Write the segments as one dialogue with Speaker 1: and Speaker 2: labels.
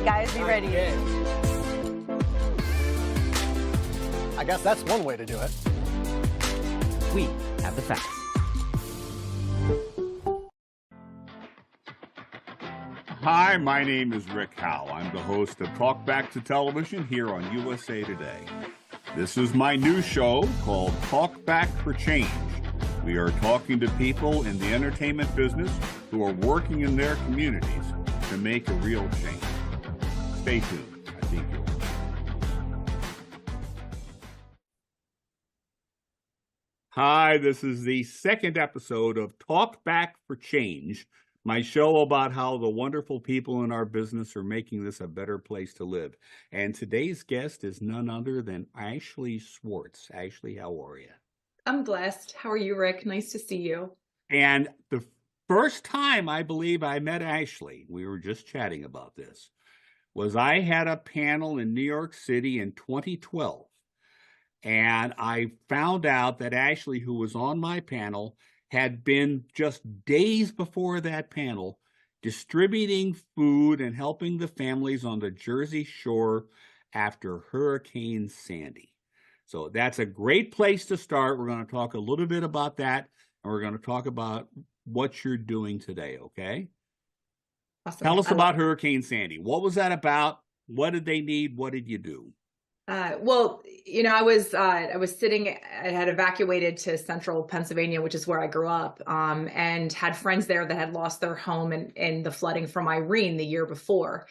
Speaker 1: guys. Be ready.
Speaker 2: I guess that's one way to do it.
Speaker 3: We have the facts.
Speaker 4: Hi, my name is Rick Howe. I'm the host of Talk Back to Television here on USA Today. This is my new show called Talk Back for Change. We are talking to people in the entertainment business who are working in their communities to make a real change. Stay tuned. I think you'll. Hi, this is the second episode of Talk Back for Change, my show about how the wonderful people in our business are making this a better place to live. And today's guest is none other than Ashley Swartz. Ashley, how are you?
Speaker 5: I'm blessed. How are you, Rick? Nice to see you.
Speaker 4: And the first time I believe I met Ashley, we were just chatting about this, was I had a panel in New York City in 2012. And I found out that Ashley, who was on my panel, had been just days before that panel distributing food and helping the families on the Jersey Shore after Hurricane Sandy. So that's a great place to start. We're going to talk a little bit about that, and we're going to talk about what you're doing today, okay?
Speaker 5: Awesome.
Speaker 4: Tell us about Hurricane Sandy. What was that about? What did they need? What did you do?
Speaker 5: Well, you know, I was sitting, I had evacuated to central Pennsylvania, which is where I grew up, and had friends there that had lost their home in the flooding from Irene the year before.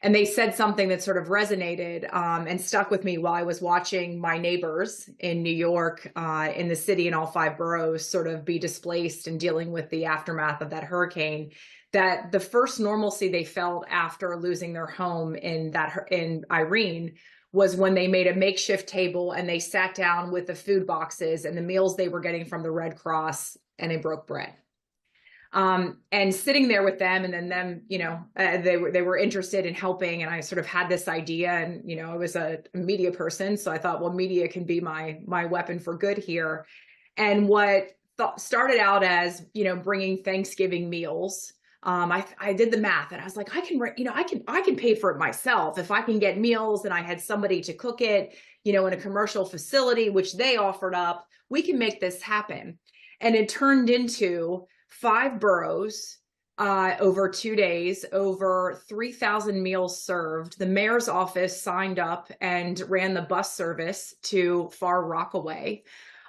Speaker 5: And they said something that sort of resonated and stuck with me while I was watching my neighbors in New York, in the city, in all 5 boroughs, sort of be displaced and dealing with the aftermath of that hurricane. That the first normalcy they felt after losing their home in Irene was when they made a makeshift table and they sat down with the food boxes and the meals they were getting from the Red Cross, and they broke bread. And sitting there with them, and then them, you know, they were interested in helping. And I sort of had this idea, and, you know, I was a media person. So I thought, well, media can be my weapon for good here. And what started out as, you know, bringing Thanksgiving meals, I did the math, and I was like, I can pay for it myself. If I can get meals and I had somebody to cook it, you know, in a commercial facility, which they offered up, we can make this happen. And it turned into 5 boroughs, over 2 days, over 3,000 meals served. The mayor's office signed up and ran the bus service to Far Rockaway.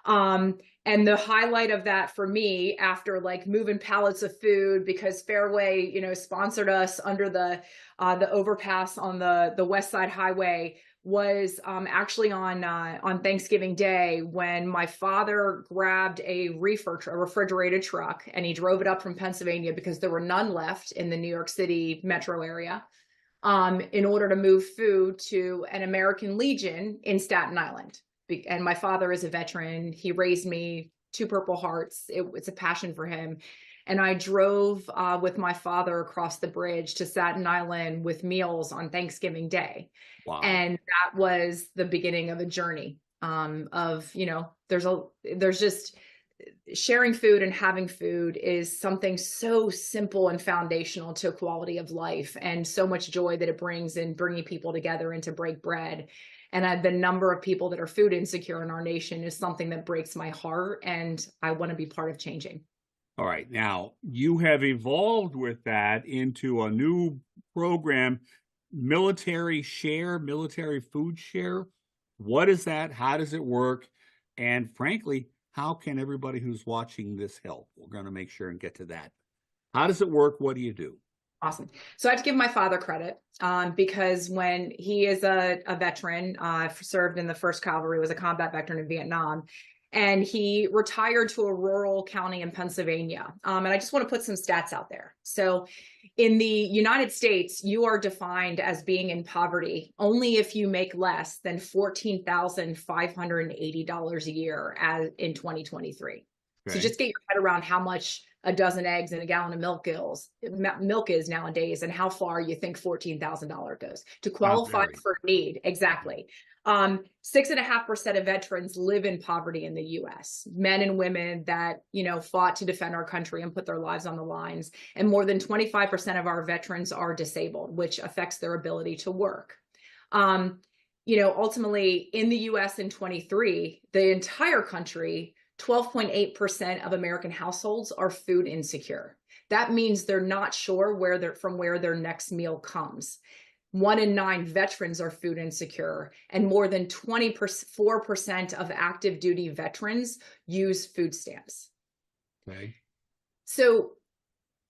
Speaker 5: And the highlight of that for me, after like moving pallets of food, because Fairway, you know, sponsored us under the overpass on the West Side Highway, was actually on Thanksgiving Day, when my father grabbed a refrigerated truck, and he drove it up from Pennsylvania, because there were none left in the New York City metro area, in order to move food to an American Legion in Staten Island. And my father is a veteran. He raised me 2 Purple Hearts. It's a passion for him. And I drove with my father across the bridge to Staten Island with meals on Thanksgiving Day.
Speaker 4: Wow.
Speaker 5: And that was the beginning of a journey of, you know, there's just sharing food, and having food is something so simple and foundational to quality of life, and so much joy that it brings in bringing people together and to break bread. And the number of people that are food insecure in our nation is something that breaks my heart, and I want to be part of changing.
Speaker 4: All right. Now, you have evolved with that into a new program, Military Food Share. What is that? How does it work? And frankly, how can everybody who's watching this help? We're going to make sure and get to that. How does it work? What do you do?
Speaker 5: Awesome. So I have to give my father credit because when he is a veteran, served in the 1st Cavalry, was a combat veteran in Vietnam, and he retired to a rural county in Pennsylvania. And I just want to put some stats out there. So in the United States, you are defined as being in poverty only if you make less than $14,580 a year in 2023. Okay. So just get your head around how much a dozen eggs and a gallon of milk is nowadays, and how far you think $14,000 goes to qualify
Speaker 4: very.
Speaker 5: for need. Exactly. 6.5% of veterans live in poverty in the US, men and women that, fought to defend our country and put their lives on the lines. And more than 25% of our veterans are disabled, which affects their ability to work. Ultimately in the US in 23, the entire country, 12.8% of American households are food insecure. That means they're not sure where their next meal comes. 1 in 9 veterans are food insecure, and more than 24% of active duty veterans use food stamps.
Speaker 4: Okay.
Speaker 5: So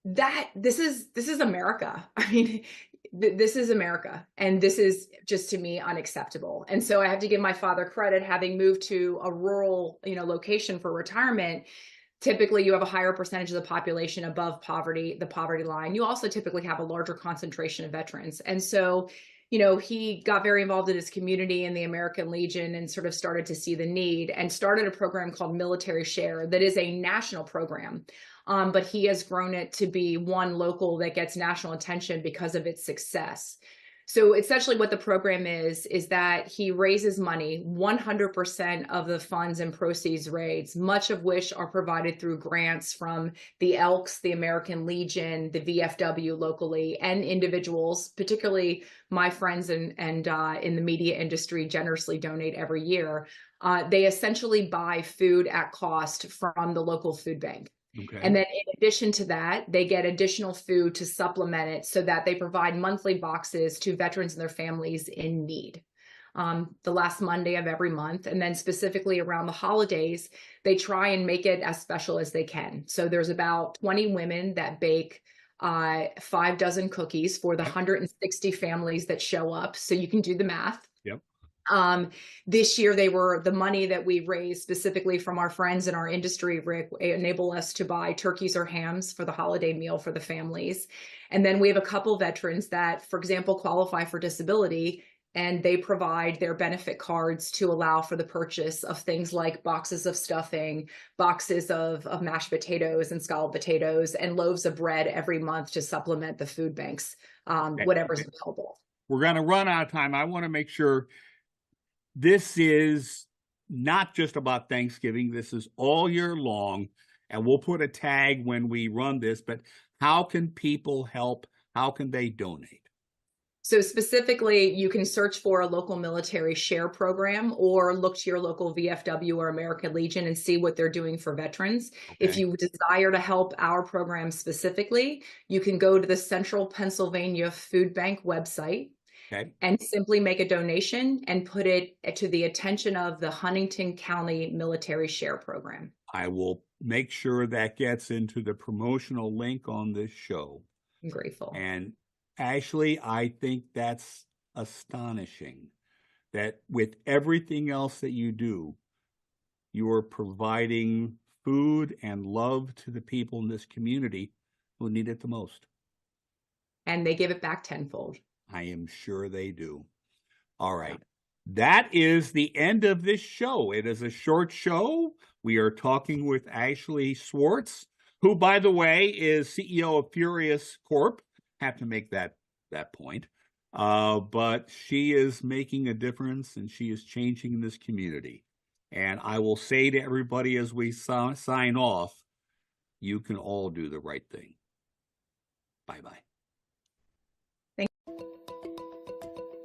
Speaker 5: this is America. I mean, this is America, and this is just, to me, unacceptable. And so I have to give my father credit, having moved to a rural, location for retirement. Typically, you have a higher percentage of the population above the poverty line. You also typically have a larger concentration of veterans. And so, he got very involved in his community in the American Legion and sort of started to see the need and started a program called Military Share that is a national program. But he has grown it to be one local that gets national attention because of its success. So essentially what the program is that he raises money, 100% of the funds and proceeds raised, much of which are provided through grants from the Elks, the American Legion, the VFW locally, and individuals, particularly my friends and in the media industry, generously donate every year. They essentially buy food at cost from the local food bank.
Speaker 4: Okay.
Speaker 5: And then in addition to that, they get additional food to supplement it so that they provide monthly boxes to veterans and their families in need. The last Monday of every month. And then specifically around the holidays, they try and make it as special as they can. So there's about 20 women that bake 5 dozen cookies for the 160 families that show up. So you can do the math.
Speaker 4: Yep.
Speaker 5: This year, the money that we raised specifically from our friends in our industry, Rick, enable us to buy turkeys or hams for the holiday meal for the families. And then we have a couple veterans that, for example, qualify for disability, and they provide their benefit cards to allow for the purchase of things like boxes of stuffing, boxes of mashed potatoes and scalloped potatoes, and loaves of bread every month to supplement the food banks, whatever's available.
Speaker 4: We're going to run out of time. I want to make sure this is not just about Thanksgiving. This is all year long, and we'll put a tag when we run this, but how can people help? How can they donate?
Speaker 5: So specifically, you can search for a local military share program or look to your local VFW or American Legion and see what they're doing for veterans. Okay. If you desire to help our program specifically, you can go to the Central Pennsylvania Food Bank website. Okay. And simply make a donation and put it to the attention of the Huntington County Military Share Program.
Speaker 4: I will make sure that gets into the promotional link on this show.
Speaker 5: I'm grateful.
Speaker 4: And Ashley, I think that's astonishing that with everything else that you do, you are providing food and love to the people in this community who need it the most.
Speaker 5: And they give it back tenfold.
Speaker 4: I am sure they do. All right. That is the end of this show. It is a short show. We are talking with Ashley Swartz, who, by the way, is CEO of Furious Corp. Have to make that point. But she is making a difference, and she is changing this community. And I will say to everybody as we sign off, you can all do the right thing. Bye-bye.